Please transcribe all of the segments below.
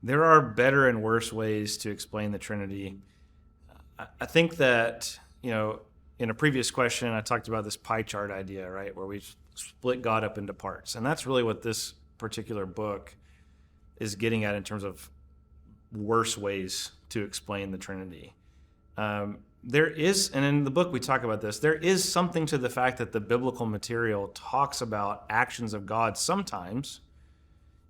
There are better and worse ways to explain the Trinity. I think that, in a previous question, I talked about this pie chart idea, right, where we split God up into parts. And that's really what this particular book is getting at in terms of worse ways to explain the Trinity. There is, and in the book we talk about this, there is something to the fact that the biblical material talks about actions of God sometimes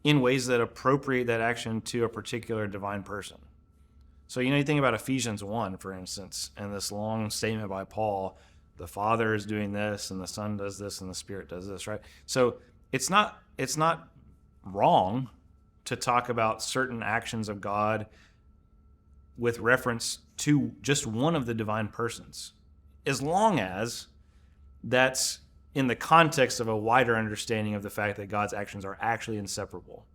in ways that appropriate that action to a particular divine person. So, you think about Ephesians 1, for instance, and this long statement by Paul, the Father is doing this, and the Son does this, and the Spirit does this, right? So it's not wrong to talk about certain actions of God with reference to just one of the divine persons, as long as that's in the context of a wider understanding of the fact that God's actions are actually inseparable.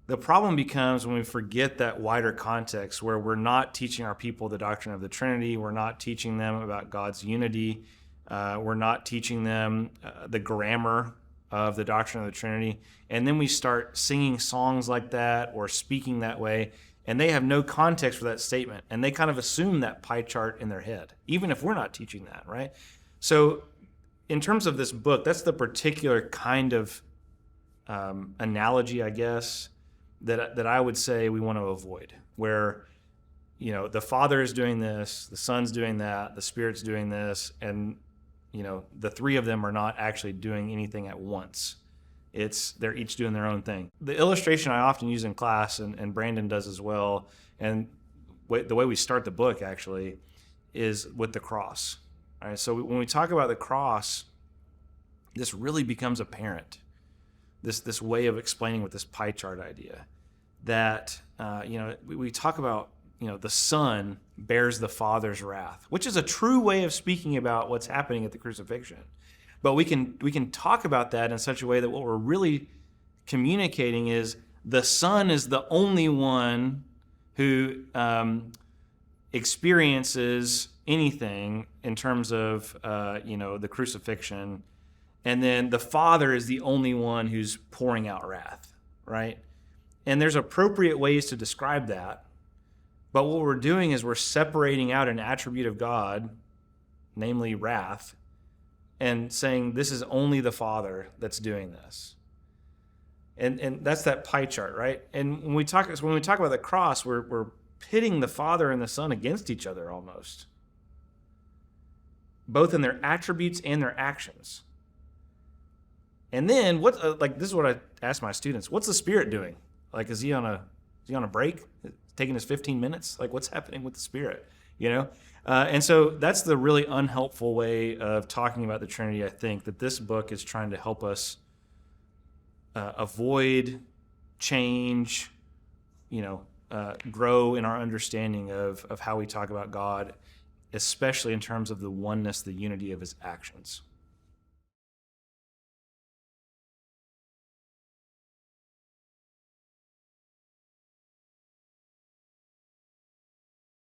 The problem becomes when we forget that wider context, where we're not teaching our people the doctrine of the Trinity, we're not teaching them about God's unity, we're not teaching them the grammar of the doctrine of the Trinity, and then we start singing songs like that or speaking that way, and they have no context for that statement, and they kind of assume that pie chart in their head, even if we're not teaching that, right? So in terms of this book, that's the particular kind of analogy, I guess, that I would say we want to avoid, where, the Father is doing this, the Son's doing that, the Spirit's doing this, and, the three of them are not actually doing anything at once. They're each doing their own thing. The illustration I often use in class, and Brandon does as well, and the way we start the book actually is with the cross. All right, so when we talk about the cross, this really becomes apparent. This way of explaining with this pie chart idea, that we talk about the Son bears the Father's wrath, which is a true way of speaking about what's happening at the crucifixion. But we can talk about that in such a way that what we're really communicating is the Son is the only one who experiences anything in terms of the crucifixion, and then the Father is the only one who's pouring out wrath, right? And there's appropriate ways to describe that, but what we're doing is we're separating out an attribute of God, namely wrath, and saying this is only the Father that's doing this. And that's that pie chart, right? And when we talk about the cross, we're pitting the Father and the Son against each other almost, both in their attributes and their actions. And then this is what I ask my students: what's the Spirit doing? Like, is he on a break, taking his 15 minutes? Like, what's happening with the Spirit? And so that's the really unhelpful way of talking about the Trinity. I think that this book is trying to help us avoid, change, grow in our understanding of how we talk about God, especially in terms of the oneness, the unity of his actions.